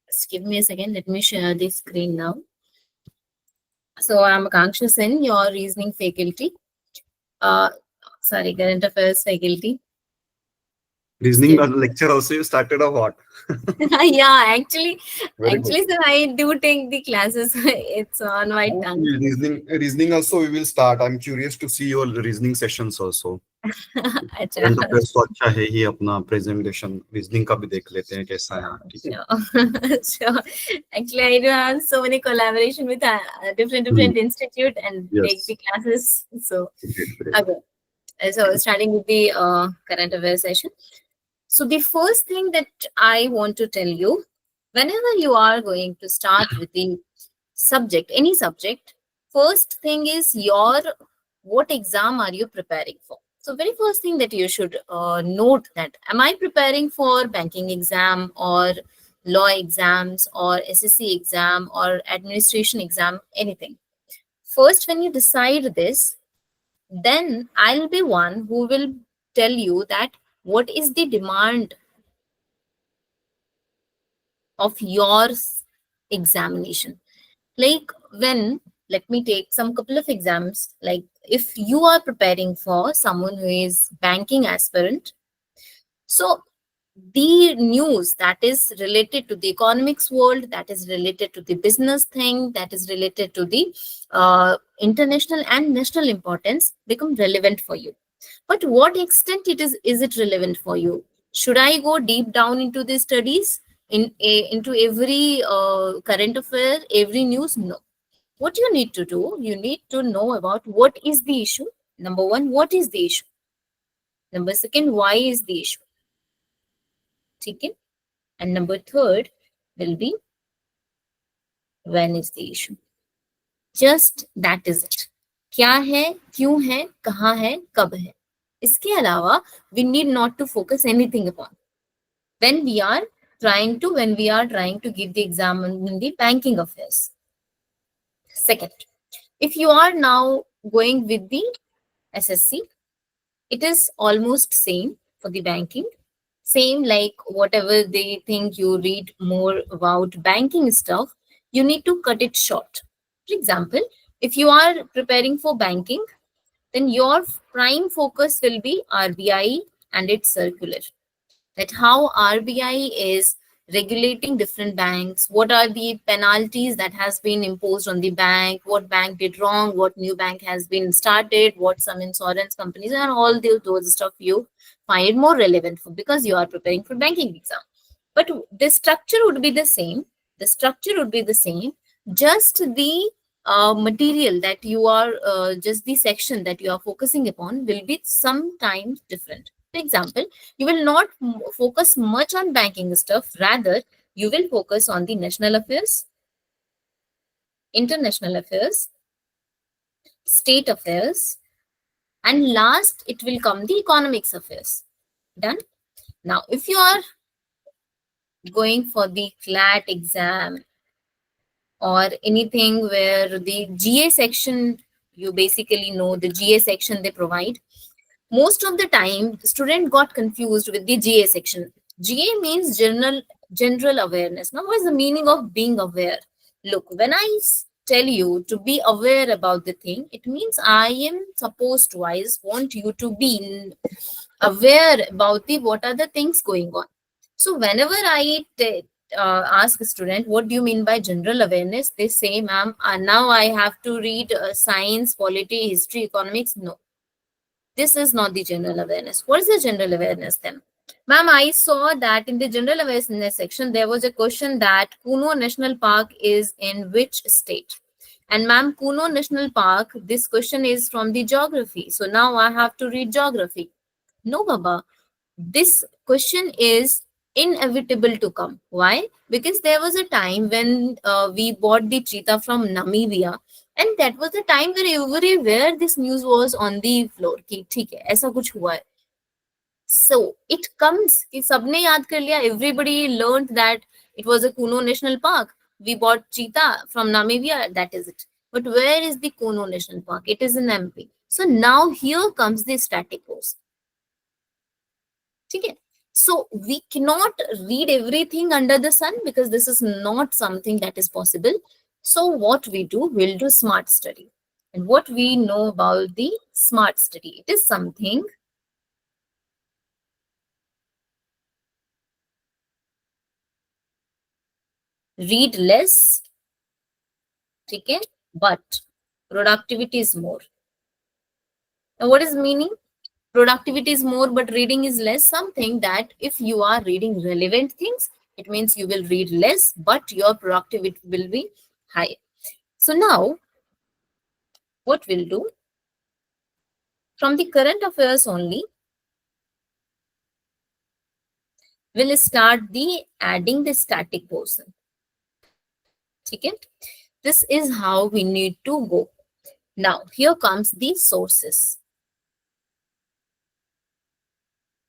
Just give me a second. Let me share the screen now. So I'm Akanksha Sen, your reasoning faculty. Uh, Current affairs faculty. Reasoning lecture also you started or what? Yeah, actually, Very good. sir, I do take the classes. It's on my tongue. Reasoning also we will start. I'm curious to see your reasoning sessions also. अच्छा, current affairs तो अच्छा है ही अपना presentation reasoning का भी देख लेते हैं कैसा है ठीक है sure. Sure. Actually, I do have so many collaboration with different institute and take yes the classes. So, great great okay. So starting with the current affairs session. So the first thing that I want to tell you, whenever you are going to start with the subject, any subject, first thing is what exam are you preparing for? So very first thing that you should note that, am I preparing for banking exam or law exams or SSC exam or administration exam, anything. First, when you decide this, then I'll be one who will tell you that what is the demand of your examination. Like when, let me take some couple of exams. Like if you are preparing for someone who is banking aspirant, so the news that is related to the economics world, that is related to the business thing, that is related to the international and national importance become relevant for you. But what extent is it relevant for you? Should I go deep down into the studies into every current affair, every news? No. What you need to do, you need to know about what is the issue. Number one, what is the issue? Number second, why is the issue? Okay? And number third will be when is the issue. Just that is it. क्या है, क्यों है, कहाँ है, कब है. इसके अलावा we need not to focus anything upon when we are trying to give the exam in the banking affairs. Second, if you are now going with the SSC, it is almost same for the banking. Same like whatever they think you read more about banking stuff, you need to cut it short. For example, if you are preparing for banking, then your prime focus will be RBI and its circular. That how RBI is regulating different banks, what are the penalties that has been imposed on the bank, what bank did wrong, what new bank has been started, what some insurance companies, and all those stuff you find it more relevant for because you are preparing for banking exam. But the structure would be the same. The structure would be the same. Just the material that you are, just the section that you are focusing upon will be sometimes different. For example, you will not focus much on banking stuff. Rather, you will focus on the national affairs, international affairs, state affairs, and last it will come the economics affairs. Done. Now, if you are going for the CLAT exam or anything where the GA section, you basically know the GA section they provide. Most of the time, the student got confused with the GA section. GA means general awareness. Now, what is the meaning of being aware? Look, when I tell you to be aware about the thing, it means I am supposed to, I just want you to be aware about the what are the things going on. So whenever I ask a student, what do you mean by general awareness? They say, ma'am, now I have to read science, polity, history, economics. No, this is not the general awareness. What is the general awareness then? Ma'am, I saw that in the general awareness section, there was a question that Kuno National Park is in which state? And ma'am, Kuno National Park, this question is from the geography. So now I have to read geography. No, Baba. This question is inevitable to come. Why? Because there was a time when we bought the cheetah from Namibia, and that was the time when everywhere this news was on the floor कि ठीक है ऐसा कुछ हुआ है. So it comes कि सबने याद कर लिया. Everybody learned that it was a Kuno National Park. We bought cheetah from Namibia. That is it. But where is the Kuno National Park? It is in MP. So now here comes the static course. ठीक है. So we cannot read everything under the sun because this is not something that is possible. So what we do, we'll do smart study. And what we know about the smart study, it is something read less, okay, but productivity is more. Now what is meaning? Productivity is more but reading is less. Something that if you are reading relevant things, it means you will read less but your productivity will be high. So now what we'll do, from the current affairs only, we'll start the adding the static portion. Okay, this is how we need to go. Now here comes the sources.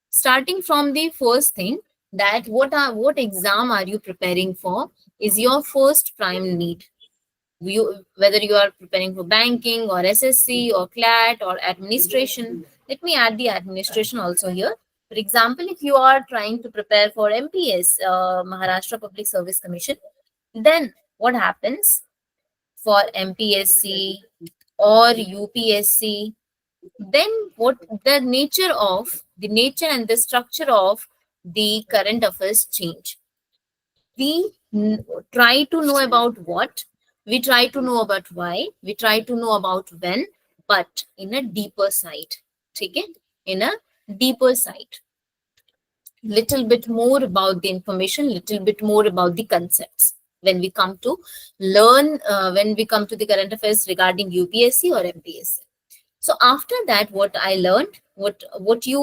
Starting from the first thing, that what exam are you preparing for is your first prime need. Whether you are preparing for banking or SSC or CLAT or administration. Let me add the administration also here. For example, if you are trying to prepare for MPS, Maharashtra Public Service Commission, then what happens for MPSC or UPSC? Then what the nature and the structure of the current affairs change. We try to know about what, we try to know about why, we try to know about when, but in a deeper side. Okay, in a deeper side, little bit more about the information, little bit more about the concepts when we come to learn, when we come to the current affairs regarding UPSC or MPSC. So after that, what I learned, what you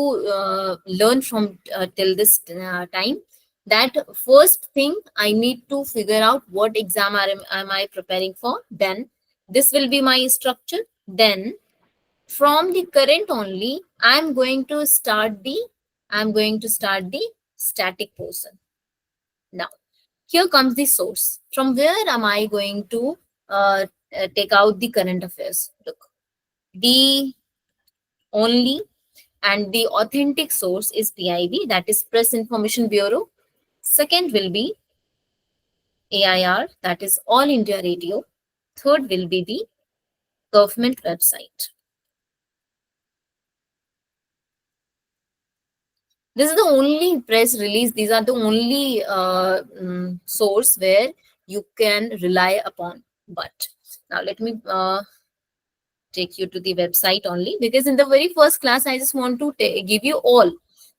learn from till this time, that first thing I need to figure out what exam am I preparing for. Then this will be my structure. Then from the current only, I'm going to start the static portion. Now here comes the source. From where am I going to take out the current affairs? Look, the only and the authentic source is PIB, that is Press Information Bureau. Second will be AIR, that is All India Radio. Third will be the government website. This is the only press release. These are the only source where you can rely upon. But now let me take you to the website only, because in the very first class I just want to give you all.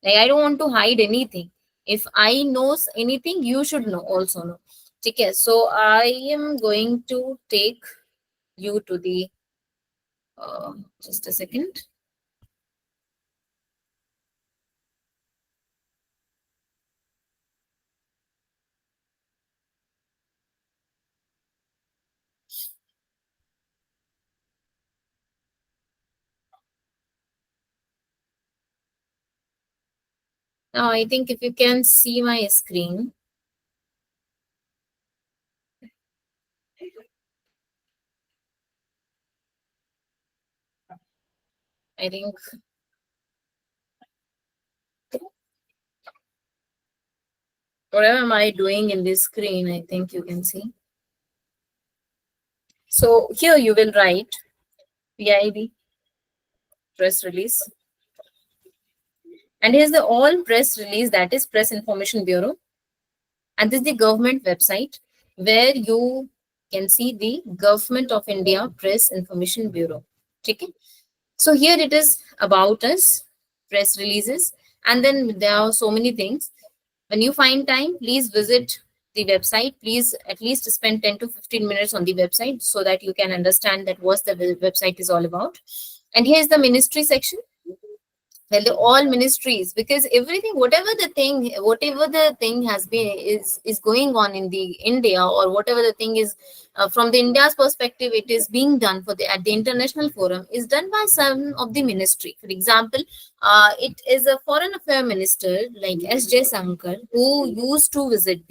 Like, I don't want to hide anything. If I knows anything, you should know also know. Okay, so I am going to take you to the just a second. Now I think if you can see my screen. I think whatever am I doing in this screen, I think you can see. So here you will write PIB press release. And here's the all press release, that is Press Information Bureau. And this is the government website where you can see the Government of India Press Information Bureau. Okay. So here it is about us, press releases. And then there are so many things. When you find time, please visit the website. Please at least spend 10 to 15 minutes on the website so that you can understand that what the website is all about. And here's the ministry section. Well, all ministries, because everything, whatever the thing has been is going on in the India, or whatever the thing is from the India's perspective, it is being done for the at the international forum, is done by some of the ministry. For example, it is a foreign affair minister like S. J. Shankar who used to visit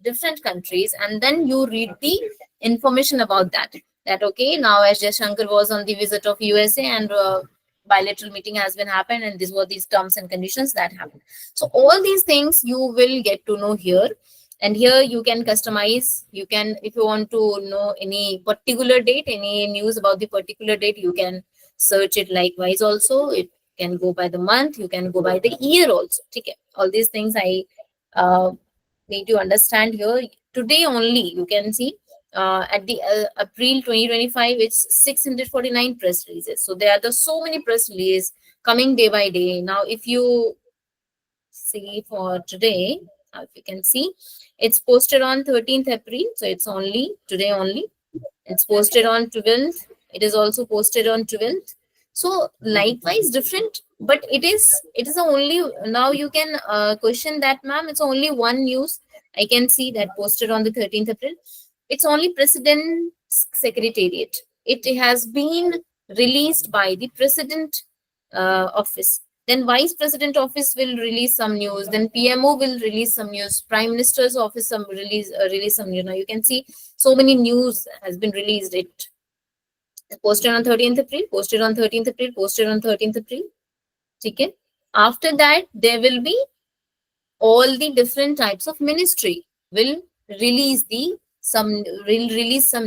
different countries, and then you read the information about that okay, now S. J. Shankar was on the visit of USA, and bilateral meeting has been happened, and these were these terms and conditions that happened. So all these things you will get to know here. And here you can customize. You can, if you want to know any particular date, any news about the particular date, you can search it likewise also. It can go by the month, you can go by the year also. Okay, all these things I uh, need to understand here. Today only you can see at the April 2025, it's 649 press releases. So there are so many press releases coming day by day. Now, if you see for today, if you can see, it's posted on 13th April. So it's only today only. It's posted on 12th. It is also posted on 12th. So likewise different, but it is only, now you can question that, ma'am, it's only one news I can see that posted on the 13th April. It's only President's Secretariat. It has been released by the President office. Then Vice President office will release some news. Then PMO will release some news. Prime Minister's office some release some news. Now you can see so many news has been released. It posted on 13th April, posted on 13th April, posted on 13th April. Okay. After that, there will be all the different types of ministry will release some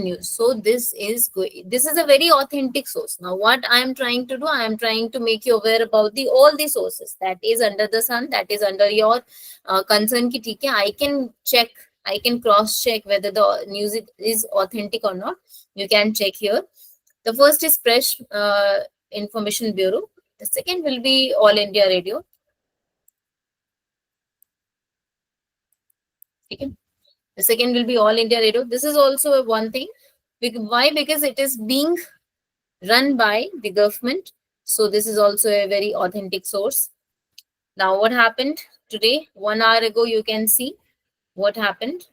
news. So this is a very authentic source. Now what I am trying to do, I am trying to make you aware about the all the sources that is under the sun, that is under your concern ki theek hai, I can check, I can cross check whether the news is authentic or not. You can check here. The first is Press Information Bureau. The second will be All India Radio. Okay. The second will be All India Radio. This is also a one thing. Why? Because it is being run by the government. So this is also a very authentic source. Now what happened today? 1 hour ago, you can see what happened.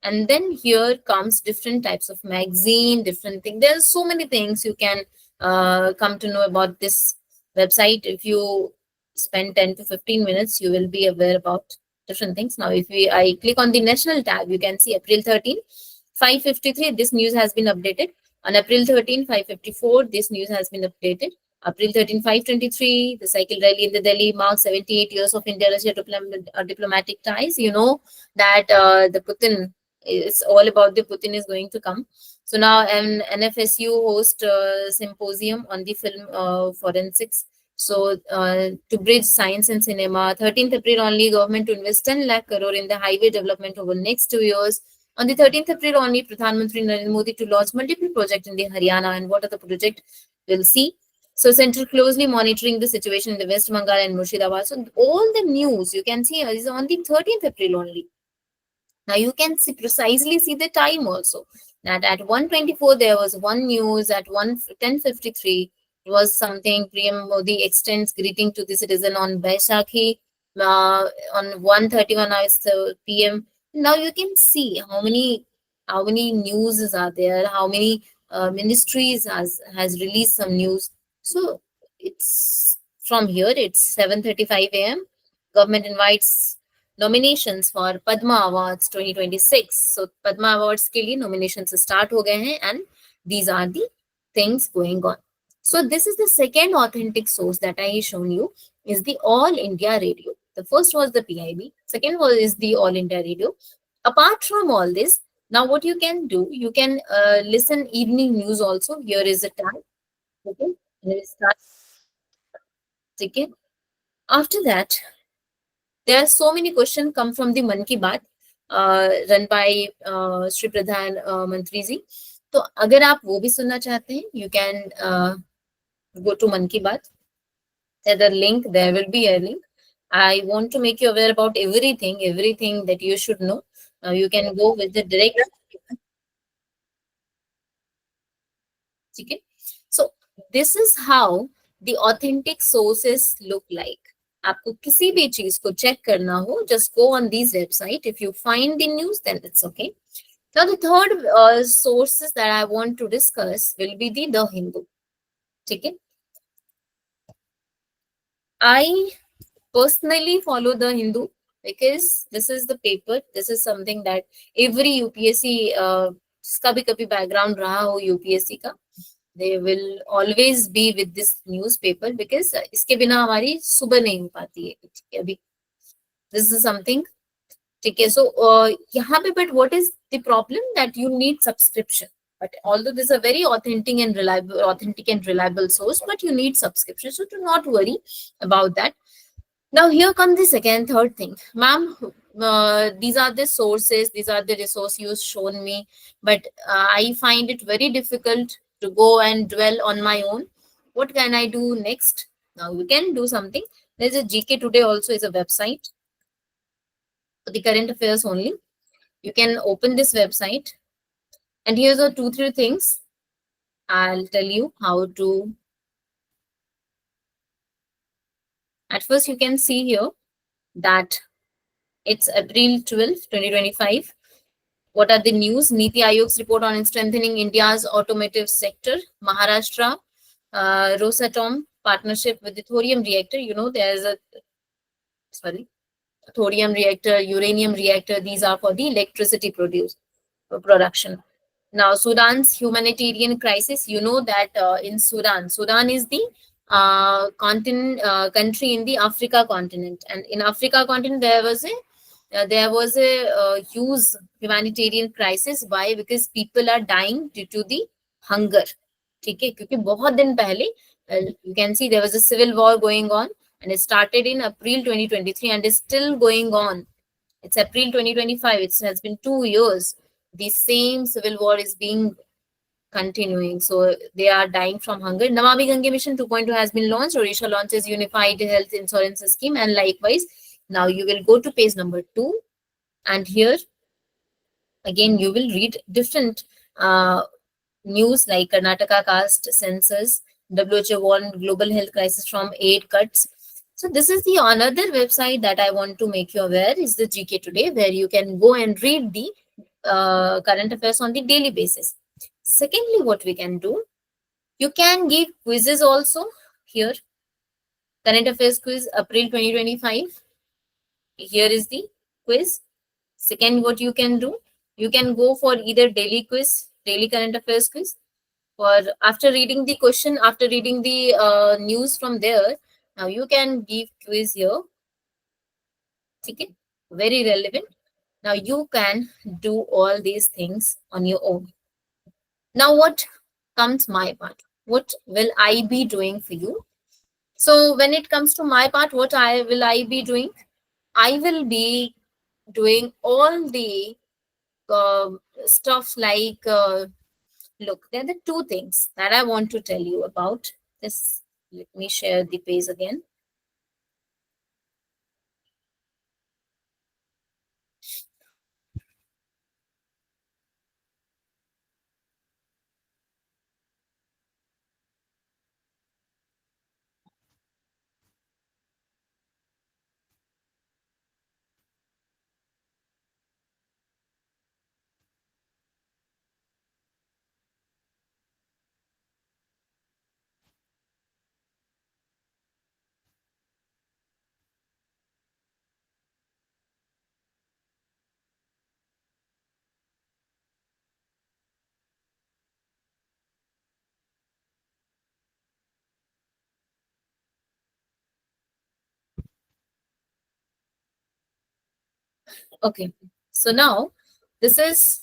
And then here comes different types of magazine, different things. There's so many things you can come to know about this website. If you spend 10 to 15 minutes, you will be aware about different things. Now, if I click on the national tab, you can see April 13, 5:53, this news has been updated. On April 13, 5:54, this news has been updated. April 13, 5:23, the cycle rally in the Delhi marks 78 years of India-Russia diplomatic ties. You know that the Putin, it's all about the Putin is going to come. So now an NFSU host symposium on the film forensics. So to bridge science and cinema, 13th April only, government to invest 10 lakh crore in the highway development over next 2 years. On the 13th April only, Pradhan Mantri Narendra Modi to launch multiple projects in the Haryana. And what are the projects? We'll see. So Central closely monitoring the situation in the West Bengal and Murshidabad. So all the news you can see is on the 13th April only. Now you can precisely see the time also. That at 1:24 there was one news. At 10:53 it was something. PM Modi extends greeting to the citizen on Baisakhi. On 1:31 hours PM. Now you can see how many news are there. How many ministries has released some news. So it's from here. It's 7:35 a.m. Government invites nominations for Padma Awards 2026. So Padma Awards के लिए nominations start हो गए हैं, and these are the things going on. So this is the second authentic source that I shown you, is the All India Radio. The first was the PIB. Second was is the All India Radio. Apart from all this, now what you can do, you can listen evening news also. Here is a tab. Okay. Here is that. Okay. After that, there are so many questions come from the Mann Ki Baat run by Shri Pradhan Mantri ji. तो अगर आप वो भी सुनना चाहते हैं, you can go to Mann Ki Baat. The link, there will be a link. I want to make you aware about everything that you should know. You can go with the direct. Okay. So this is how the authentic sources look like. आपको किसी भी चीज को check करना हो, just go on these website. If you find the news, then it's okay. Now the third sources that I want to discuss will be the Hindu. Okay. I personally follow the Hindu because this is the paper. This is something that every UPSC जिसका भी कभी background रहा हो UPSC का, They will always be with this newspaper because इसके बिना हमारी सुबह नहीं हो पाती है, ठीक है अभी. This is something, ठीक है. So यहाँ पे, but what is the problem that you need subscription. But although this is a very authentic and reliable source, but you need subscription. So do not worry about that. Now here comes the second, third thing, ma'am. These are the sources, these are the resources you shown me, but I find it very difficult to go and dwell on my own. What can I do next? Now you can do something. There's a GK Today also is a website for the current affairs only. You can open this website, and here's the 2-3 things I'll tell you how to. At first, you can see here that it's April 12th, 2025. What are the news? Niti Aayog's report on strengthening India's automotive sector. Maharashtra, Rosatom partnership with the thorium reactor. You know, there's a, thorium reactor, uranium reactor. These are for the electricity production. Now, Sudan's humanitarian crisis. You know that in Sudan is the country in the Africa continent, and in Africa continent there was a huge humanitarian crisis. Why? Because people are dying due to the hunger. ठीक है, क्योंकि बहुत दिन पहले you can see there was a civil war going on, and it started in April 2023 and is still going on. It's April 2025. It has been 2 years. The same civil war is being continuing. So they are dying from hunger. Namami Gange Mission 2.2 has been launched. Odisha launches Unified Health Insurance Scheme. And likewise, now you will go to page number 2. And here, again, you will read different news like Karnataka caste census, WHO warned global health crisis from aid cuts. So this is the another website that I want to make you aware is the GK Today, where you can go and read the current affairs on the daily basis. Secondly, what we can do, you can give quizzes also here. Current affairs quiz, April 2025. Here is the quiz. Second, what you can do, you can go for either daily quiz, daily current affairs quiz, or after reading the question, after reading the news from there, now you can give quiz here. Okay, very relevant. Now you can do all these things on your own. Now what comes my part? What will I be doing for you? So when it comes to my part, what will I be doing? I will be doing all the stuff like, look, there are the 2 things that I want to tell you about this. Let me share the page again. Okay, so now this is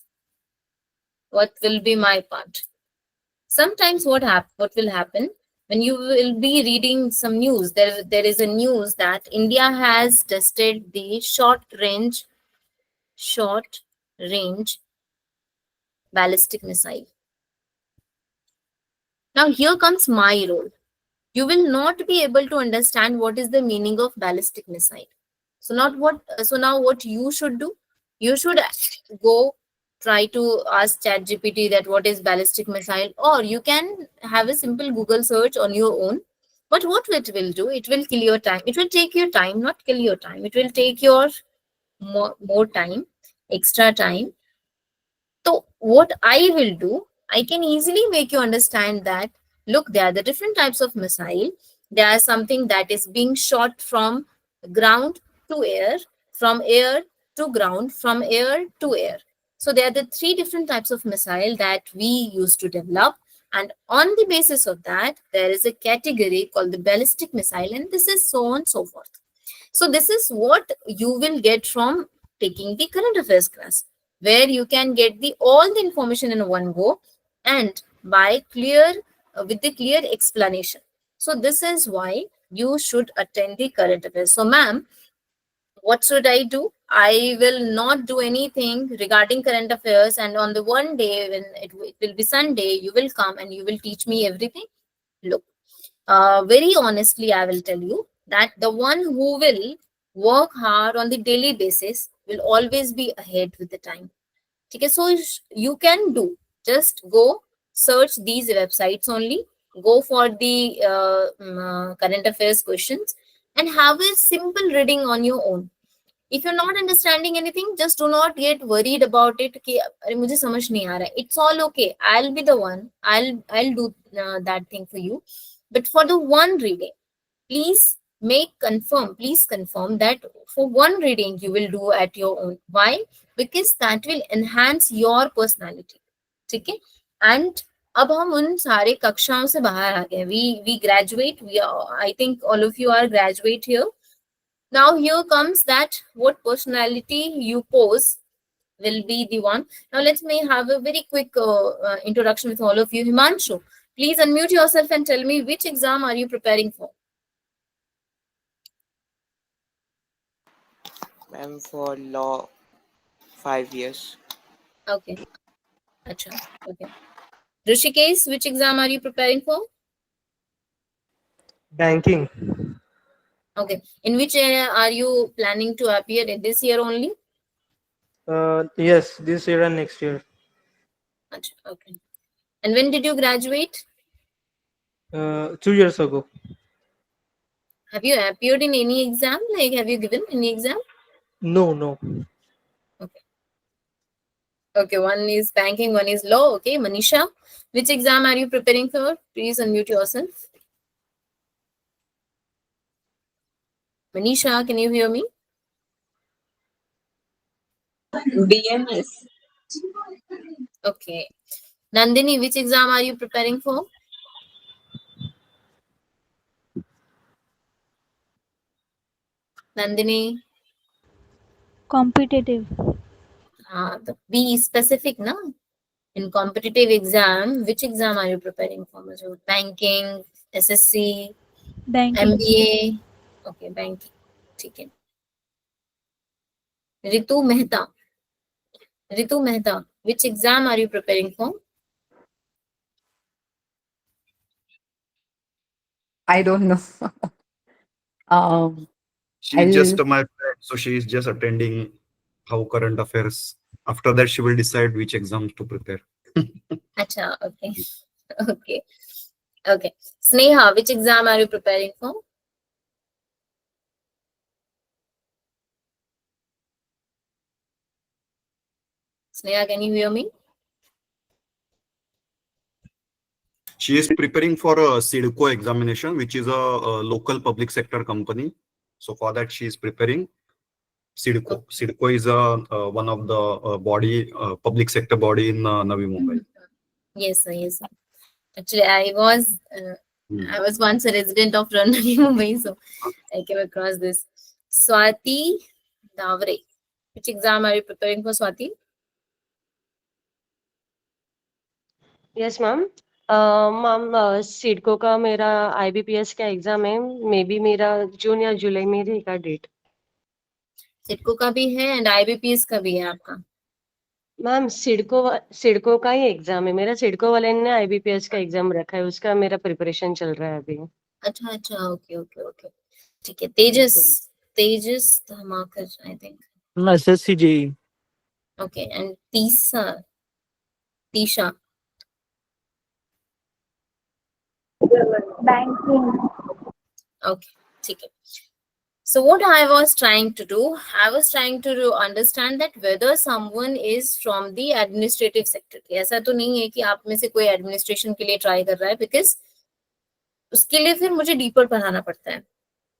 what will be my part. Sometimes what will happen when you will be reading some news, there is a news that India has tested the short range ballistic missile. Now here comes my role. You will not be able to understand what is the meaning of ballistic missile. So now what you should do, you should go try to ask ChatGPT that what is ballistic missile, or you can have a simple Google search on your own. But what it will do, it will kill your time. It will take your time, not kill your time. It will take your more time, extra time. So what I will do, I can easily make you understand that, look, there are the different types of missile. There are something that is being shot from ground to air, from air to ground, from air to air. So there are the 3 different types of missile that we used to develop. And on the basis of that, there is a category called the ballistic missile, and this is so on and so forth. So this is what you will get from taking the current affairs class, where you can get the all the information in one go and by clear with the clear explanation. So this is why you should attend the current affairs. So ma'am, what should I do? I will not do anything regarding current affairs, and on the one day when it will be Sunday, you will come and you will teach me everything. Look, very honestly, I will tell you that the one who will work hard on the daily basis will always be ahead with the time. Okay, so you can do, just go search these websites only, go for the current affairs questions and have a simple reading on your own. If you're not understanding anything, just do not get worried about it कि अरे मुझे समझ नहीं आ रहा है. It's all okay. I'll be the one. I'll do that thing for you. But for the one reading, please please confirm that for one reading you will do at your own. Why? Because that will enhance your personality. ठीक है? And अब हम उन सारे कक्षाओं से बाहर आ गए. We graduate. I think all of you are graduate here. Now here comes that what personality you pose will be the one. Now let's may have a very quick introduction with all of you. Himanshu, please unmute yourself and tell me which exam are you preparing for? Ma'am, for law, 5 years. Okay. Acha. Okay. Rishikesh, which exam are you preparing for? Banking. Okay. In which area are you planning to appear in this year only? Yes, this year and next year. Acha. Okay. And when did you graduate? 2 years ago. Have you appeared in any exam? Like, have you given any exam? No. Okay, one is banking, one is law. Okay, Manisha, which exam are you preparing for? Please unmute yourself. Manisha, can you hear me? BMS. Okay. Nandini, which exam are you preparing for? Nandini, Competitive. be specific, na? In competitive exam, which exam are you preparing for? Banking, SSC, Banking. MBA. Okay, banking. Okay. Ritu Mehta. Ritu Mehta, which exam are you preparing for? I don't know. She's just my friend, so she is just attending how current affairs. After that, she will decide which exams to prepare. Acha, okay. Okay. Okay. Sneha, which exam are you preparing for? Sneha, can you hear me? She is preparing for a CIDCO examination, which is a local public sector company. So for that, she is preparing CIDCO. CIDCO is one of the public sector body in Navi Mumbai. Yes, sir. Yes, sir. Actually, I was once a resident of Navi Mumbai, so I came across this. Swati Davre. Which exam are you preparing for, Swati? Yes ma'am ma'am CIDCO का मेरा IBPS का exam है may be मेरा जून या जुलाई में रहेगा date CIDCO का भी है एंड आईबीपीएस का भी है आपका? मैम सिडको का ही एग्जाम है मेरा सिडको वाले ने आईबीपीएस का एग्जाम रखा है उसका मेरा प्रिपरेशन चल रहा है अभी अच्छा ओके ओके ओके ठीक है Tejas Dhamakar I think SSC JE okay and Tisha Banking. okay ठीक है. So what I was trying to do, I was trying to understand that whether someone is from the administrative sector. ऐसा तो नहीं है कि आप में से कोई administration के लिए try कर रहा है, because उसके लिए फिर मुझे deeper पढ़ाना पड़ता है.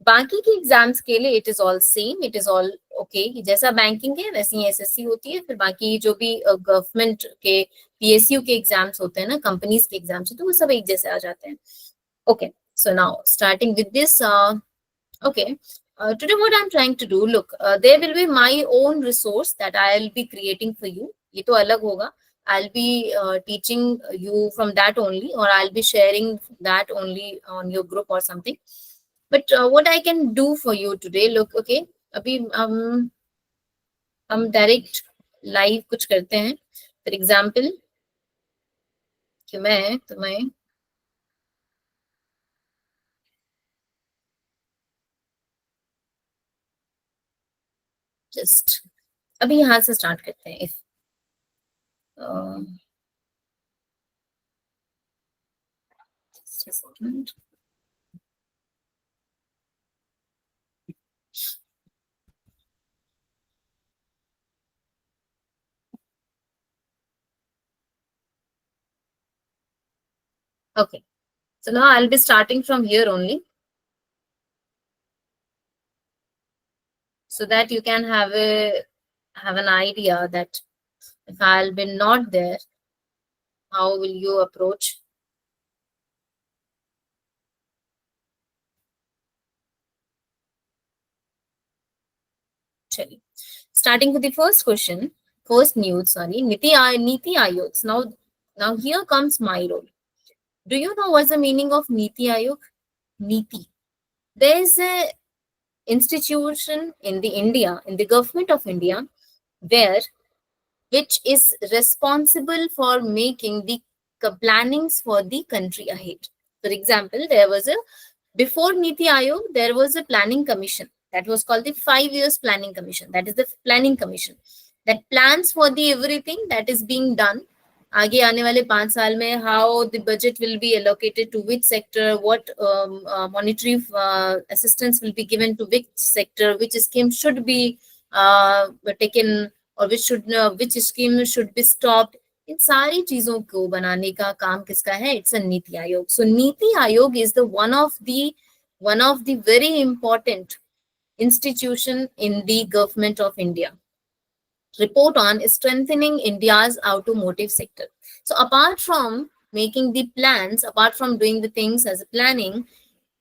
बाकी के एग्जाम्स के लिए it is all same, it is all okay. जैसा बैंकिंग है वैसे ही एसएससी होती है। फिर बाकी जो भी गवर्नमेंट के पीएसयू के एग्जाम्स होते हैं ना, कंपनीज के एग्जाम्स होते हैं, वो सब एक जैसे आ जाते हैं। Okay, so now starting with this, okay, today what I'm trying to do, look, there will be my own resource that I'll be creating for you. ये तो अलग होगा, I'll be teaching you from that only, or I'll be sharing that only on your group or something. But what I can do for you today, look, okay, अभी हम direct live कुछ करते हैं। For example कि मैं तुम्हें just अभी यहाँ से स्टार्ट करते हैं। If just a second. Okay, so now I'll be starting from here only, so that you can have an idea that if I'll be not there, how will you approach? Chali. Starting with the first question, first news, sorry, Niti Aayog. Now here comes my role. Do you know what's the meaning of Niti Aayog? Niti. There is a institution in the government of India, which is responsible for making the plannings for the country ahead. For example, before Niti Aayog, there was a planning commission that was called the 5 years planning commission. That is the planning commission that plans for the everything that is being done. आगे आने वाले 5 साल में how the budget will be allocated to which sector, what monetary assistance will be given to which sector, which scheme should be taken, or which scheme should be stopped. इन सारी चीजों को बनाने का काम किसका है? It's a NITI Aayog. So NITI Aayog is the one of the very important institution in the government of India. Report on strengthening India's automotive sector. So apart from making the plans, apart from doing the things as a planning,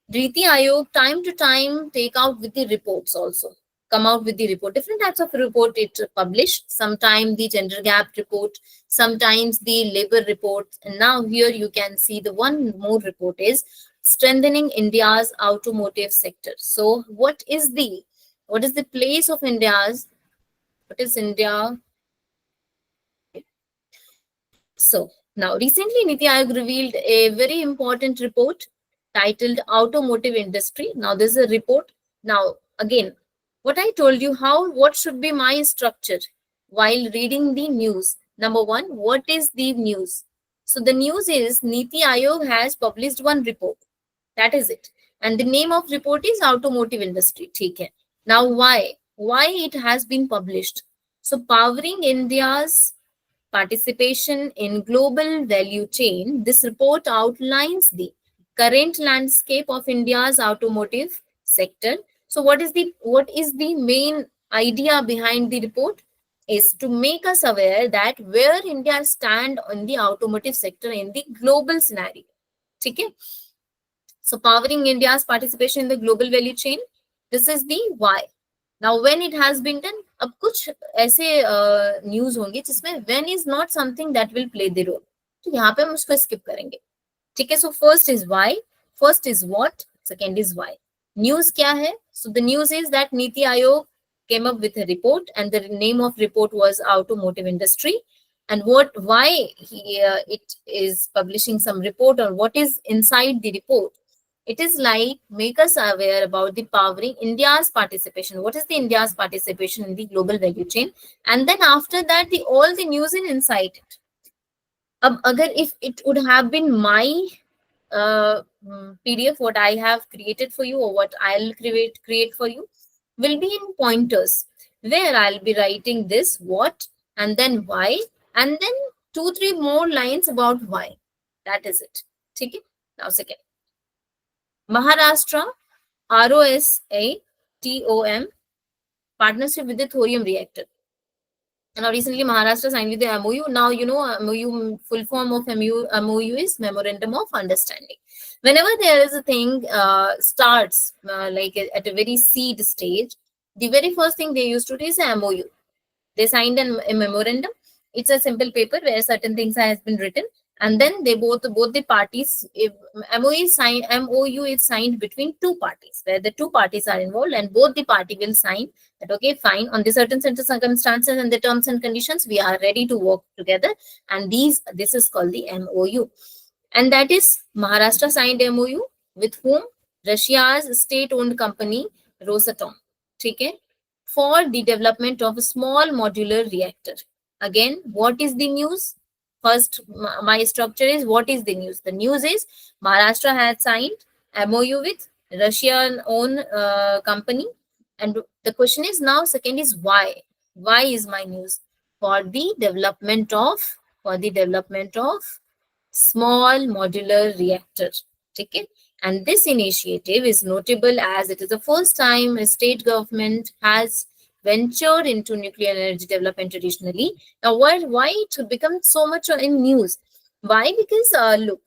Niti Aayog time to time take out with the reports also. Come out with the report. Different types of report it publish. Sometimes the gender gap report, sometimes the labor report. And now here you can see the one more report is strengthening India's automotive sector. So what is the place of India's, what is India? So now recently Niti Aayog revealed a very important report titled Automotive Industry. Now this is a report. Now again, what I told you, what should be my structure while reading the news. Number one, what is the news? So the news is Niti Aayog has published one report. That is it. And the name of report is Automotive Industry. Okay. Now why it has been published? So powering India's participation in global value chain, this report outlines the current landscape of India's automotive sector. So what is the main idea behind the report? Is to make us aware that where India stand in the automotive sector in the global scenario. Okay? So powering India's participation in the global value chain, this is the why. Now when it has been done, अब कुछ ऐसे news होंगे जिसमें when is not something that will play the role. तो यहाँ पे हम उसको skip करेंगे. ठीक है? So first is why, first is what, second is why. News क्या है? So the news is that Niti Aayog came up with a report, and the name of report was Automotive Industry. And why it is publishing some report, or what is inside the report? It is like make us aware about the powering India's participation. What is the India's participation in the global value chain? And then after that, all the news in inside it. If it would have been my PDF, what I have created for you, or what I'll create for you, will be in pointers, where I'll be writing this, what, and then why, and then 2-3 more lines about why. That is it. Okay? Now second. Maharashtra ROSATOM partnership with the thorium reactor. Now, recently Maharashtra signed with the MOU. Now, you know, MOU, full form of MOU is Memorandum of Understanding. Whenever there is a thing starts like at a very seed stage, the very first thing they used to do is a MOU. They signed a memorandum. It's a simple paper where certain things has been written, and then they both the parties, if MOU is signed between two parties, where the two parties are involved, and both the party will sign that okay, fine, on the certain circumstances and the terms and conditions, we are ready to work together, and this is called the MOU. And that is Maharashtra signed MOU with whom? Russia's state-owned company Rosatom. Okay? For the development of a small modular reactor. Again, what is the news? First, my structure is what is the news? The news is Maharashtra has signed MOU with Russian-owned company. And the question is now, second is why? Why is my news? For the development of small modular reactor. Okay? And this initiative is notable as it is the first time a state government has ventured into nuclear energy development traditionally. Now, why it become so much in news? Why? Because look,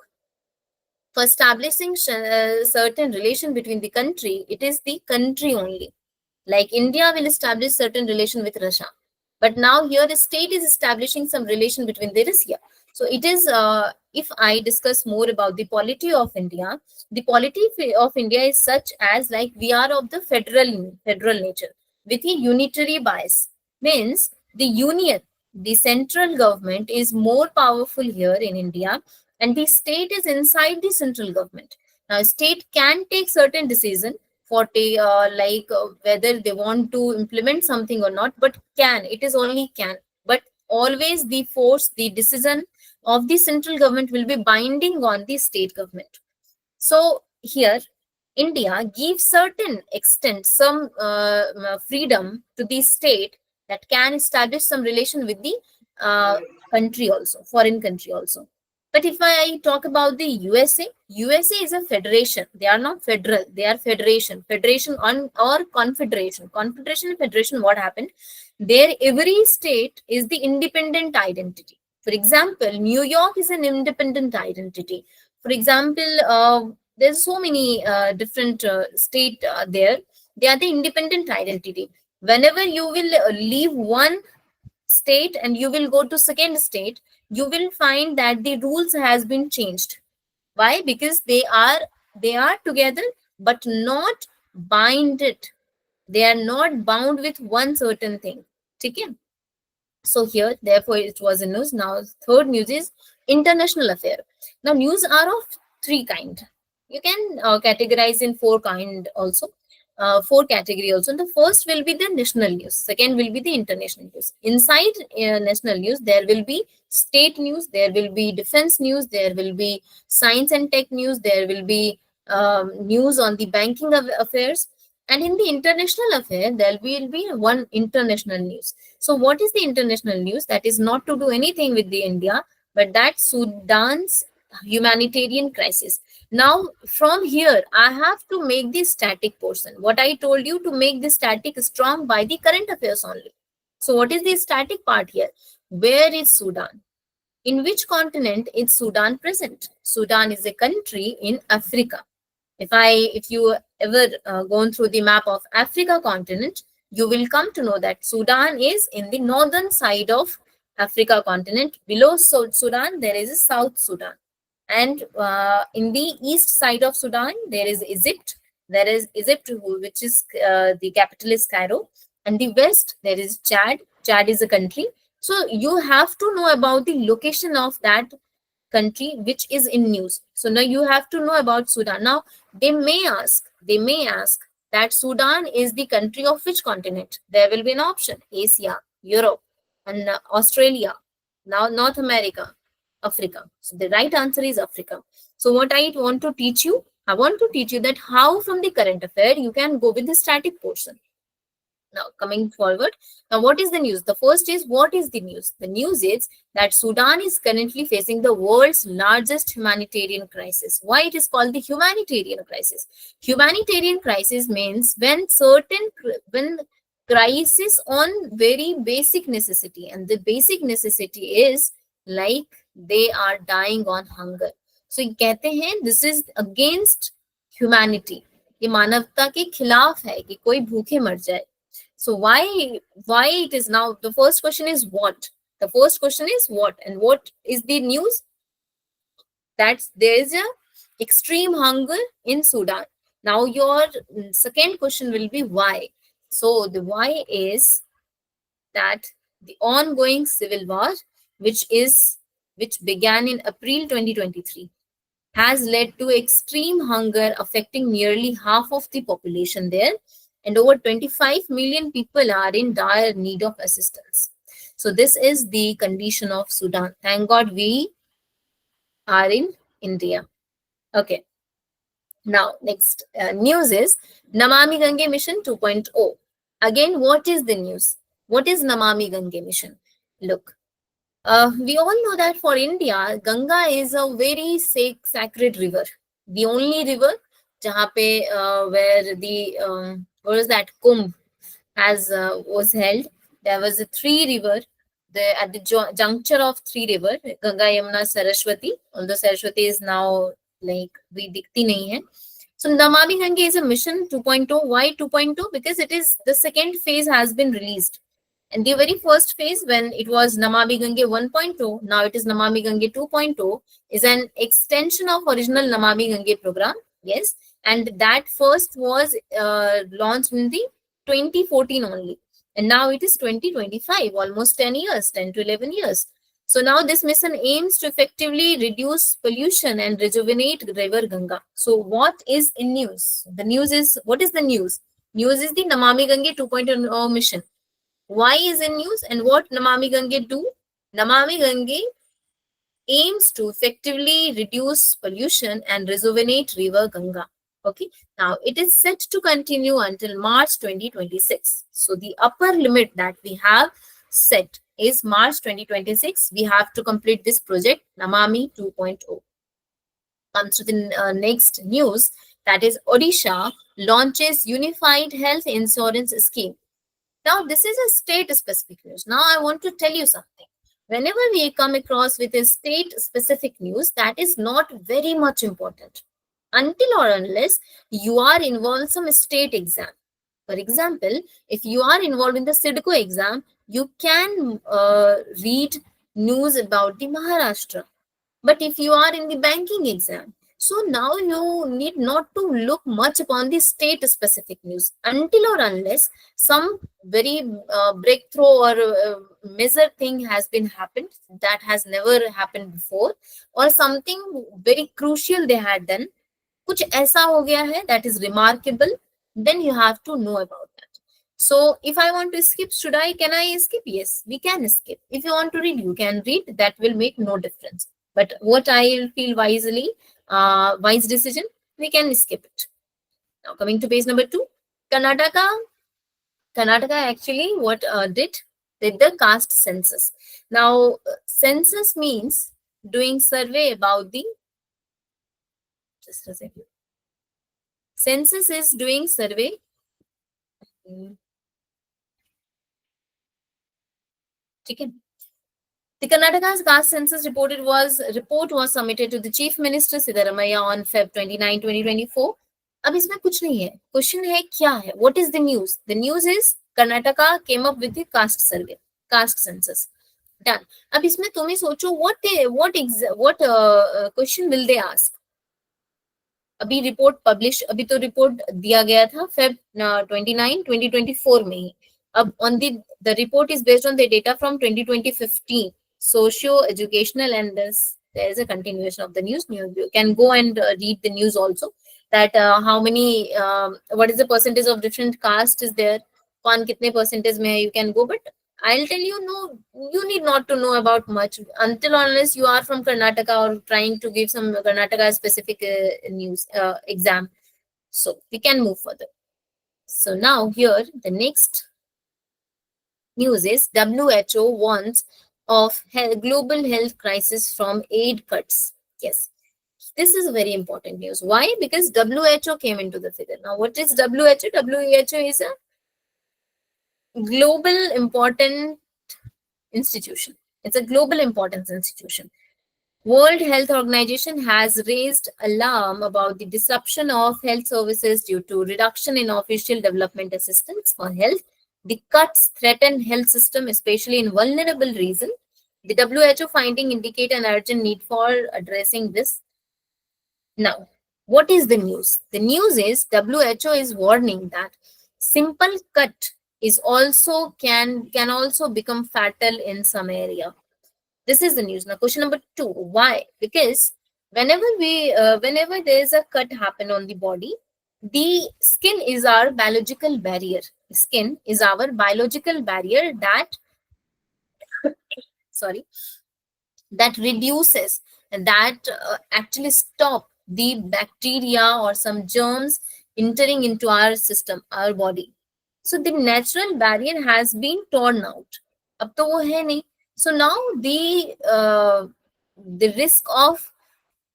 for establishing certain relation between the country, it is the country only. Like India will establish certain relation with Russia. But now here the state is establishing some relation between the Russia. So it is, if I discuss more about the polity of India, the polity of India is such as like we are of the federal nature with a unitary bias. Means the union, the central government is more powerful here in India, and the state is inside the central government. Now, state can take certain decision for whether they want to implement something or not, but it is only can. But always the force, the decision of the central government will be binding on the state government. So here, India gives certain extent, some freedom to the state that can establish some relation with the country also, foreign country also. But if I talk about the USA is a federation. They are not federal. They are federation. Federation or confederation. Confederation and federation, what happened? There, every state is the independent identity. For example, New York is an independent identity. For example, there's so many different state there. They are the independent identity. Whenever you will leave one state and you will go to second state, you will find that the rules has been changed. Why? Because they are together but not binded. They are not bound with one certain thing. Okay? So here, therefore, it was a news. Now, third news is international affair. Now, news are of three kind. You can categorize in four kind also. Four category also. The first will be the national news. Second will be the international news. Inside national news, there will be state news. There will be defense news. There will be science and tech news. There will be news on the banking affairs. And in the international affair, there will be one international news. So what is the international news? That is not to do anything with the India, but that Sudan's humanitarian crisis. Now, from here, I have to make the static portion. What I told you, to make the static strong by the current affairs only. So what is the static part here? Where is Sudan? In which continent is Sudan present? Sudan is a country in Africa. If you ever gone through the map of Africa continent, you will come to know that Sudan is in the northern side of Africa continent. Below Sudan, there is South Sudan. And in the east side of Sudan, there is Egypt. There is Egypt, which is the capital is Cairo. And the west, there is Chad. Chad is a country. So you have to know about the location of that country, which is in news. So now you have to know about Sudan. Now they may ask that Sudan is the country of which continent? There will be an option: Asia, Europe, and Australia. Now North America, Africa. So the right answer is Africa. So what I want to teach you, that how from the current affair you can go with the static portion. Now, coming forward, now what is the news? The first is, what is the news? The news is that Sudan is currently facing the world's largest humanitarian crisis. Why it is called the humanitarian crisis? Humanitarian crisis means when crisis on very basic necessity, and the basic necessity is like they are dying on hunger. So ये कहते हैं this is against humanity. ये मानवता के खिलाफ है कि कोई भूखे मर जाए. So why it is now, the first question is what? The first question is what, and what is the news? That there is a extreme hunger in Sudan. Now your second question will be why. So the why is that the ongoing civil war, which began in April 2023, has led to extreme hunger affecting nearly half of the population there, and over 25 million people are in dire need of assistance. So this is the condition of Sudan. Thank God we are in India. Okay. Now, next news is Namami Gange Mission 2.0. Again, what is the news? What is Namami Gange Mission? Look, we all know that for India, Ganga is a very sacred river. The only river jahan pe, where the what is that, Kumbh was held. There was a three river. At the juncture of three river, Ganga, Yamuna, Saraswati. Although Saraswati is now like we dikti nahi hai. So Namami Gange is a mission 2.0. Why 2.0? Because it is the second phase has been released. And the very first phase, when it was Namami Gange 1.0, now it is Namami Gange 2.0, is an extension of original Namami Gange program. Yes. And that first was launched in the 2014 only. And now it is 2025, almost 10 years, 10 to 11 years. So now this mission aims to effectively reduce pollution and rejuvenate River Ganga. So what is in news? The news is, what is the news? News is the Namami Gange 2.0 mission. Why is in news and what Namami Gange do? Namami Gange aims to effectively reduce pollution and rejuvenate River Ganga. Okay, now it is set to continue until March 2026. So the upper limit that we have set is March 2026. We have to complete this project, Namami 2.0. Comes to the next news, that is Odisha launches Unified Health Insurance Scheme. Now this is a state-specific news. Now I want to tell you something. Whenever we come across with a state-specific news, that is not very much important until or unless you are involved in some state exam. For example, if you are involved in the CIDCO exam, you can read news about the Maharashtra. But if you are in the banking exam, so now you need not to look much upon the state-specific news until or unless some very breakthrough or major thing has been happened that has never happened before, or something very crucial they had done. कुछ ऐसा हो गया है that is remarkable, then you have to know about that. So if I want to skip, can I skip? Yes, we can skip. If you want to read, you can read. That will make no difference. But what I feel wisely, wise decision, we can skip it. Now coming to page number 2, Karnataka actually what did the caste census. Now census means doing survey about the, just a second. Census is doing survey. Okay. The Karnataka's caste census report was submitted to the Chief Minister Siddaramaiah on Feb 29, 2024. अब इसमें कुछ नहीं है. Question है क्या है? What is the news? The news is Karnataka came up with the caste survey, caste census. Done. अब इसमें तुम्हें सोचो what question will they ask? अभी रिपोर्ट पब्लिश, अभी तो रिपोर्ट दिया गया था Feb 29, 2024 में ही. अब on the report is based on the data from 2015 socio-educational, and there is a continuation of the news. You can go and read the news also, that how many what is the percentage of different caste is there, कौन कितने percentage में है, you can go. But I'll tell you, no, you need not to know about much until unless you are from Karnataka or trying to give some Karnataka specific news exam. So we can move further. So now here the next news is WHO warns of global health crisis from aid cuts. Yes, this is very important news. Why? Because WHO came into the figure. Now, what is WHO? WHO is a global important institution. It's a global importance institution. World Health Organization has raised alarm about the disruption of health services due to reduction in official development assistance for health. The cuts threaten health system, especially in vulnerable regions. The WHO finding indicate an urgent need for addressing this. Now, what is the news? The news is WHO is warning that simple cut is also can also become fatal in some area. This is the news. Now, question number 2. Why? Because whenever there is a cut happen on the body, the skin is our biological barrier. Skin is our biological barrier that that reduces and that actually stop the bacteria or some germs entering into our system, our body. So the natural barrier has been torn out. Ab to wo hai nahi. So now the risk of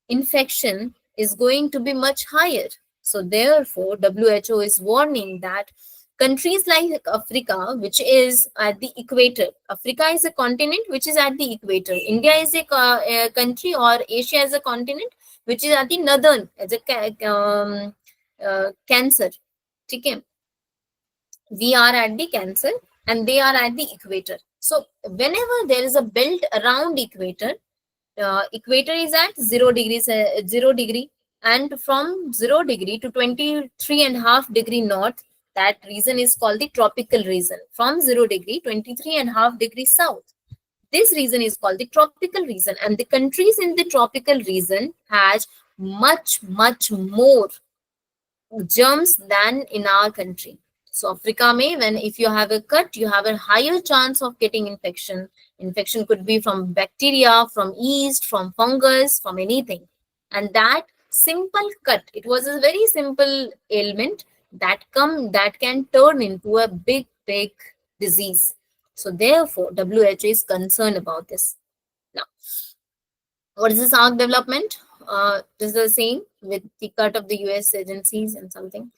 infection is going to be much higher. So therefore, WHO is warning that countries like Africa, which is at the equator, Africa is a continent which is at the equator. India is a country, or Asia is a continent which is at the northern, as a Cancer. Okay? We are at the Cancer and they are at the equator. So whenever there is a belt around equator, equator is at 0 degrees, 0 degree, and from 0 degree to 23.5 degree north, that region is called the tropical region. From 0 degree, 23.5 degrees south, this region is called the tropical region, and the countries in the tropical region has much more germs than in our country. So Africa mein, when if you have a cut, you have a higher chance of getting infection. Infection could be from bacteria, from yeast, from fungus, from anything. And that simple cut, it was a very simple ailment that can turn into a big disease. So therefore, WHO is concerned about this. Now, what is this ARC development? This is the same with the cut of the US agencies and something.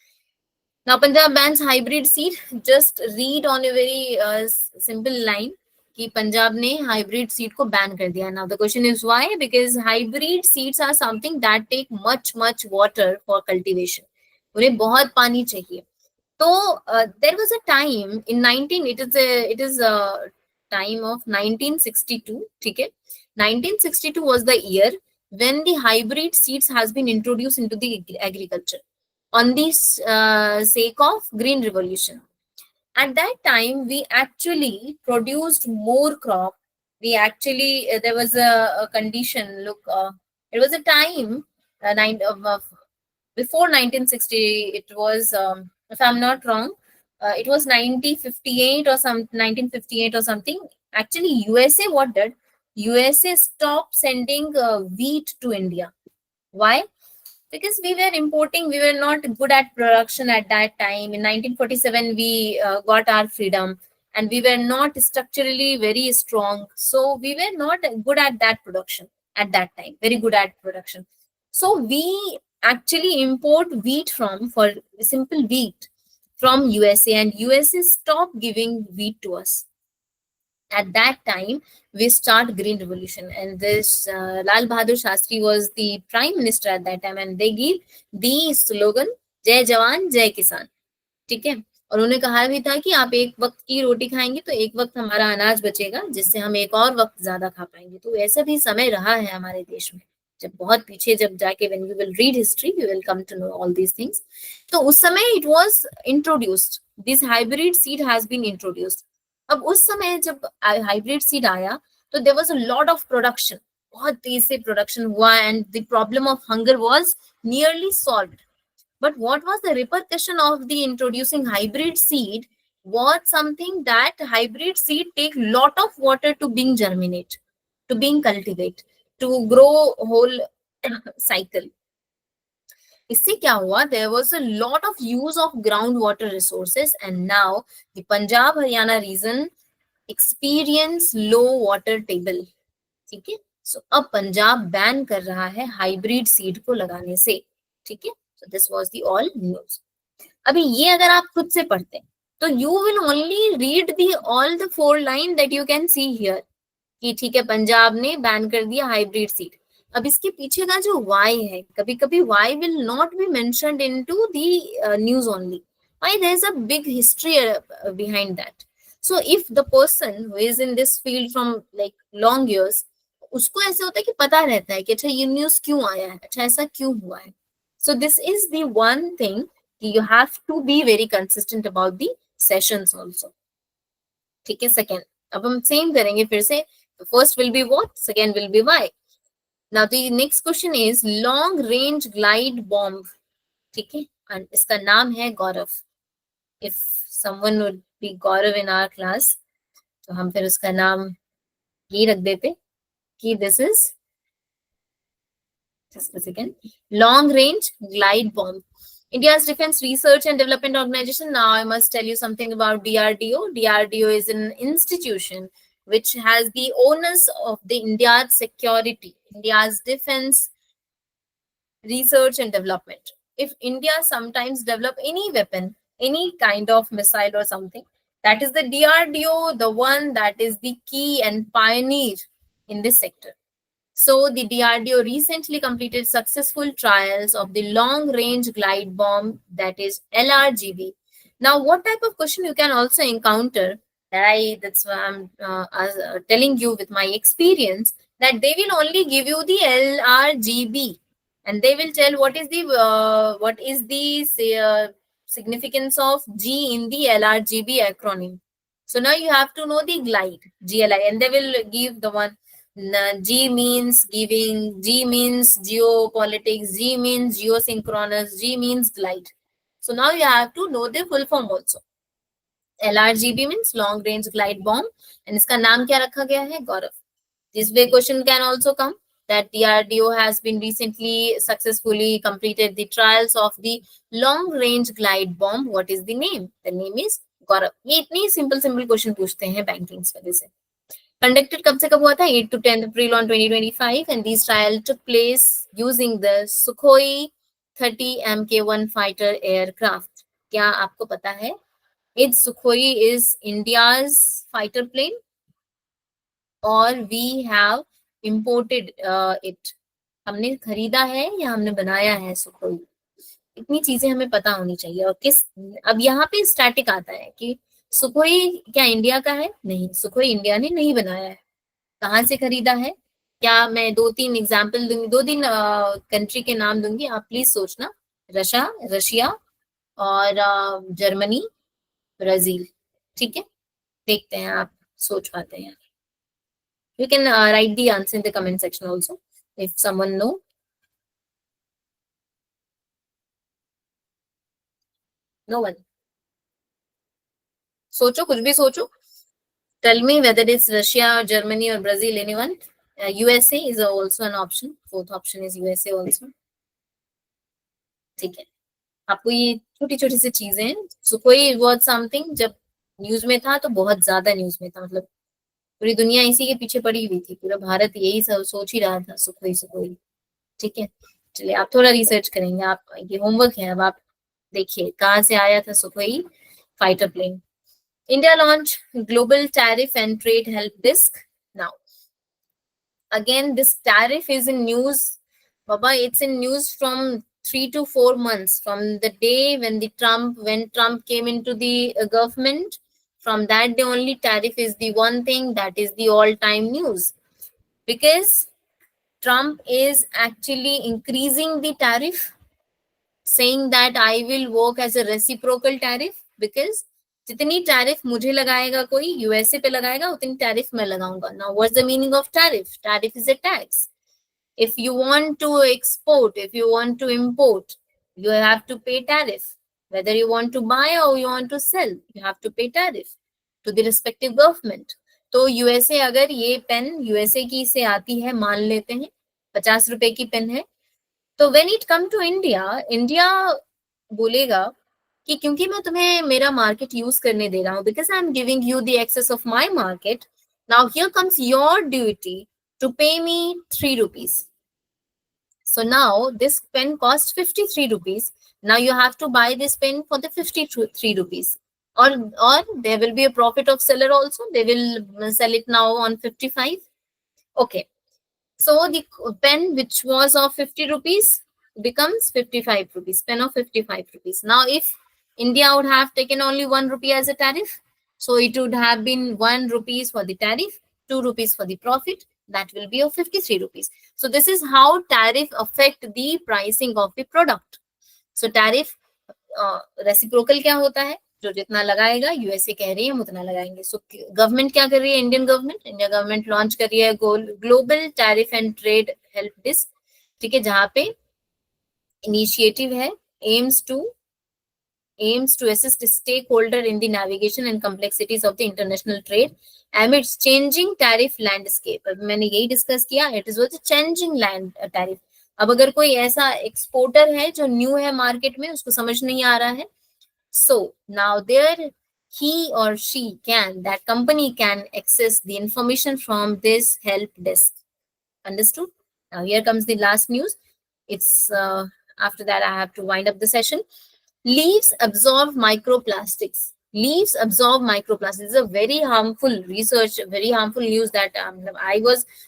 Now, Punjab bans hybrid seed. Just read on a very simple line कि Punjab ने hybrid seed को ban कर दिया. Now, the question is why? Because hybrid seeds are something that take much water for cultivation. उन्हें बहुत पानी चाहिए. So there was a time in it is a time of 1962. ठीक है? 1962 was the year when the hybrid seeds has been introduced into the agriculture on the sake of green revolution. At that time, we actually produced more crop. We actually there was a condition. Look, it was a time before 1960. It was, if I'm not wrong, it was 1958 or something. Actually, USA what did? USA stopped sending wheat to India. Why? Because we were importing, we were not good at production at that time. In 1947, we got our freedom and we were not structurally very strong. So we were not good at that production at that time, very good at production. So we actually import wheat for simple wheat from USA, and USA stopped giving wheat to us. At that time, we start green revolution, and this Lal Bahadur Shastri was the prime minister at that time, and they give the slogan जय जवान जय किसान. ठीक है? और उन्होंने कहा भी था कि आप एक वक्त की रोटी खाएंगे तो एक वक्त हमारा अनाज बचेगा, जिससे हम एक और वक्त ज्यादा खा पाएंगे. तो ऐसा भी समय रहा है हमारे देश में. जब बहुत पीछे जब जाके when you will read history, you will come to know all these things. तो उस समय it was introduced. This hybrid seed has been introduced. अब उस समय जब हाइब्रिड सीड आया तो there was a lot of production, बहुत तेज से प्रोडक्शन हुआ, and the problem of hunger was nearly solved. But what was the repercussion of the introducing hybrid seed was something that hybrid seed take lot of water to being germinate, to being cultivate, to grow whole cycle. इससे क्या हुआ? There was a lot of use of groundwater resources, and now the Punjab Haryana region experience low water table, ठीक है। सो अब Punjab ban कर रहा है hybrid seed को लगाने से, ठीक है। So this was the all news. अभी ये अगर आप खुद से पढ़ते हैं तो you will only read the all the 4 line that you can see here कि ठीक है पंजाब ने बैन कर दिया हाइब्रिड सीड। अब इसके पीछे का जो वाई है, कभी कभी why will not be mentioned into the news only, why there is a big history behind that. So if the person who is in this field from like long years, उसको ऐसे होता है कि पता रहता है कि अच्छा ये न्यूज क्यों आया है, अच्छा ऐसा क्यों हुआ है. So this is the one thing कि you have to be very consistent about the sessions also. ठीक है. सेकेंड अब हम सेम करेंगे फिर से. First will be what, second will be why. Now the next question is long range glide bomb. ठीक है. एंड इसका नाम है Gaurav. If someone would be Gaurav in our class तो हम फिर उसका नाम ये रख देते कि this is just a second, long range glide bomb. India's Defense Research and Development Organization. Now I must tell you something about DRDO. DRDO is an institution which has the onus of the India's security, India's defense research and development. If India sometimes develop any weapon, any kind of missile or something, that is the DRDO, the one that is the key and pioneer in this sector. So the DRDO recently completed successful trials of the long-range glide bomb, that is LRGB. Now, what type of question you can also encounter? That's why I'm telling you with my experience that they will only give you the LRGB, and they will tell what is the significance of G in the LRGB acronym. So now you have to know the glide, GLI, and they will give the one. G means giving, G means geopolitics, G means geosynchronous, G means glide. So now you have to know the full form also. LRGB means long range glide bomb, and इसका नाम क्या रखा गया है? गौरव. This way question can also come that DRDO has been recently successfully completed the trials of the long range glide bomb. What is the name? The name is गौरव. ये इतनी simple question पूछते हैं बैंकिंग वजह से. Conducted कब से कब हुआ था? 8 to 10 April on 2025, and these trials took place using the Sukhoi 30 Mk1 fighter aircraft. क्या आपको पता है? Is Sukhoi is India's fighter plane, or we have imported it? हमने खरीदा है या हमने बनाया है Sukhoi? इतनी चीजें हमें पता होनी चाहिए. और किस, अब यहाँ पे स्टैटिक आता है कि सुखोई क्या इंडिया का है? नहीं, सुखोई इंडिया ने नहीं बनाया है. कहाँ से खरीदा है? क्या मैं 2-3 एग्जाम्पल दूंगी, 2-3 कंट्री के नाम दूंगी, आप प्लीज सोचना. रशिया और जर्मनी, ब्राजील. ठीक है, देखते हैं आप सोच पाते हैं. You can write the answer in the comment section also if someone know. No one. सोचो, कुछ भी सोचो. Tell me whether it's Russia or Germany or Brazil, anyone? USA is also an option. Fourth option is USA also. ठीक है, आपको ये छोटी छोटी सी चीजें हैं. सुखोई वाज समथिंग जब न्यूज में था तो बहुत ज्यादा न्यूज में था, मतलब पूरी दुनिया इसी के पीछे पड़ी हुई थी, पूरा भारत यही सब सोच ही रहा था सुखोई. ठीक है, चलिए आप थोड़ा रिसर्च करेंगे. आप ये होमवर्क है, अब आप देखिए कहाँ से आया था Sukhoi fighter plane. India launched global tariff and trade help desk. Now, again, this tariff is in news. Baba, it's in news from 3 to 4 months from the day when Trump came into the government. From that day only, tariff is the one thing that is the all-time news, because Trump is actually increasing the tariff, saying that I will work as a reciprocal tariff, because जितनी tariff मुझे लगाएगा कोई USA पे लगाएगा उतनी tariff मैं लगाऊंगा. Now what's the meaning of tariff? Tariff is a tax. If you want to export, if you want to import, you have to pay tariff. Whether you want to buy or you want to sell, you have to pay tariff to the respective government. तो USA, अगर ये pen USA की से आती है, मान लेते हैं 50 रुपए की पेन है, तो when it come to India, India बोलेगा कि क्योंकि मैं तुम्हें मेरा मार्केट यूज करने दे रहा हूँ, because I am giving you the access of my market, now here comes your duty to pay me 3 rupees. So now this pen costs 53 rupees. Now you have to buy this pen for the 53 rupees. Or there will be a profit of seller also. They will sell it now on 55. Okay. So the pen which was of 50 rupees becomes 55 rupees. Pen of 55 rupees. Now if India would have taken only 1 rupee as a tariff, so it would have been 1 rupees for the tariff, 2 rupees for the profit. That will be of 53 rupees. So this is how tariff affect the pricing of the product. So tariff reciprocal क्या होता है, जो जितना लगाएगा USA कह रही है हम उतना लगाएंगे. सो गवर्नमेंट क्या कर रही है, इंडियन गवर्नमेंट लॉन्च कर रही है global tariff and trade help desk. ठीक है, जहां पे इनिशिएटिव है aims to assist stakeholder in the navigation and complexities of the international trade amidst changing tariff landscape. अब मैंने यही डिस्कस किया, it is also changing land tariff. अब अगर कोई ऐसा एक्सपोर्टर है जो न्यू है मार्केट में, उसको समझ नहीं आ रहा है, so now there he or she that company can access the information from this help desk. Understood? Now here comes the last news. It's after that I have to wind up the session. Leaves absorb microplastics. Leaves absorb microplastics. This is a very harmful research, very harmful news that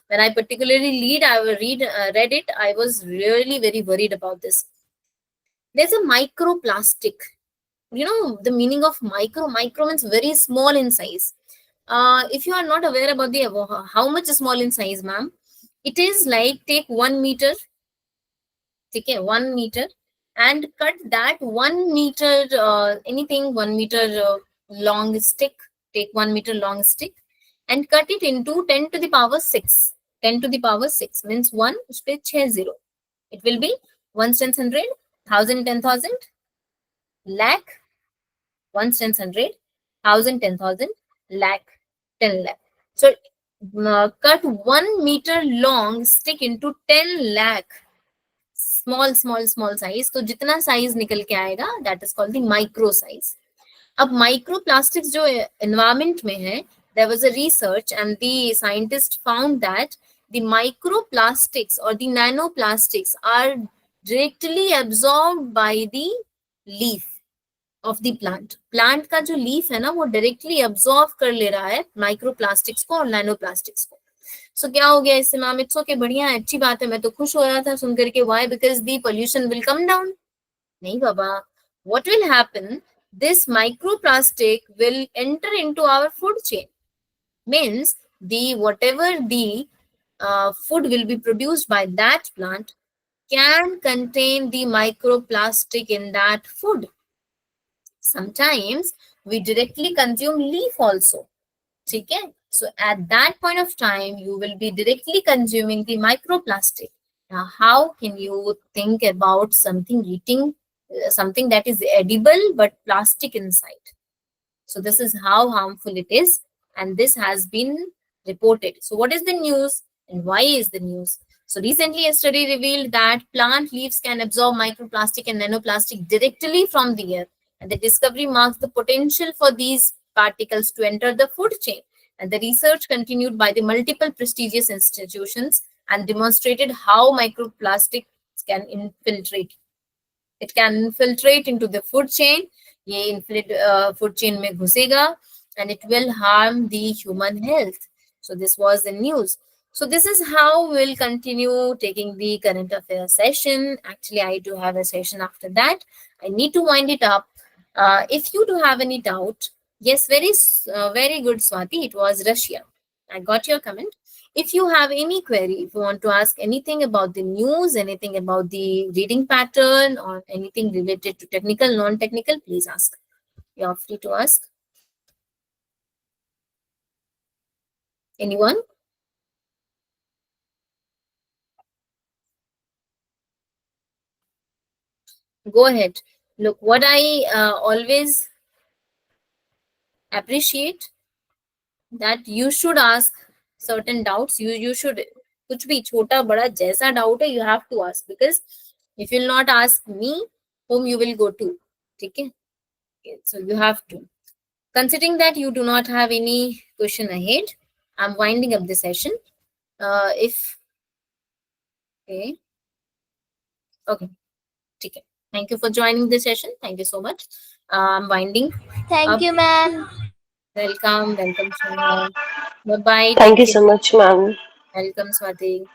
when I particularly read it, I was really very worried about this. There's a microplastic. You know the meaning of micro? Micro means very small in size. If you are not aware about how much small in size, ma'am, it is like take 1 meter. Okay, 1 meter. And cut that 1 meter, anything 1 meter long stick, take 1 meter long stick and cut it into 10 to the power 6. 10 to the power 6 means 1 space 60. It will be 1 tens 100, 1000 10,000, lakh, 1 tens 100, 1000 10,000, lakh, 10 lakh. So cut 1 meter long stick into 10 lakh. Small size. तो जितना size निकल के आएगा that is called the micro size. अब microplastics जो environment में है, there was a research and the scientist found that the microplastics और the nanoplastics are directly absorbed by the leaf of the plant का जो leaf है ना, वो डायरेक्टली एब्जॉर्ब कर ले रहा है माइक्रो प्लास्टिक्स को और नैनो प्लास्टिक्स को. सो क्या हो गया इससे मैम? इट्स ओके, बढ़िया है, अच्छी बात है, मैं तो खुश हो रहा था सुन करके. Why? Because the pollution will come down. नहीं बाबा, what will happen, this microplastic will enter into our food chain. Means the whatever the food will be produced by that plant can contain the microplastic in that food. Sometimes we directly consume leaf also. Okay? So at that point of time, you will be directly consuming the microplastic. Now, how can you think about something eating, something that is edible but plastic inside? So this is how harmful it is, and this has been reported. So what is the news and why is the news? So recently a study revealed that plant leaves can absorb microplastic and nanoplastic directly from the air, and the discovery marks the potential for these particles to enter the food chain. And the research continued by the multiple prestigious institutions and demonstrated how microplastics can infiltrate. It can infiltrate into the food chain. ये food chain में घुसेगा and it will harm the human health. So this was the news. So this is how we'll continue taking the current affairs session. Actually, I do have a session after that. I need to wind it up. If you do have any doubt, yes, very good, Swati. It was Russia. I got your comment. If you have any query, if you want to ask anything about the news, anything about the reading pattern, or anything related to technical, non-technical, please ask. You are free to ask. Anyone? Go ahead. Look, what I always appreciate that you should ask certain doubts. You should, कुछ भी छोटा बड़ा जैसा doubt है, you have to ask, because if you will not ask me, whom you will go to? ठीक है? Okay, so you have to. Considering that you do not have any question ahead, I'm winding up the session. If okay, okay, okay. Thank you for joining the session. Thank you so much. I'm winding. Thank you, ma'am. Welcome, Sonia. Bye bye. Thank you so much, ma'am. Welcome, Swati.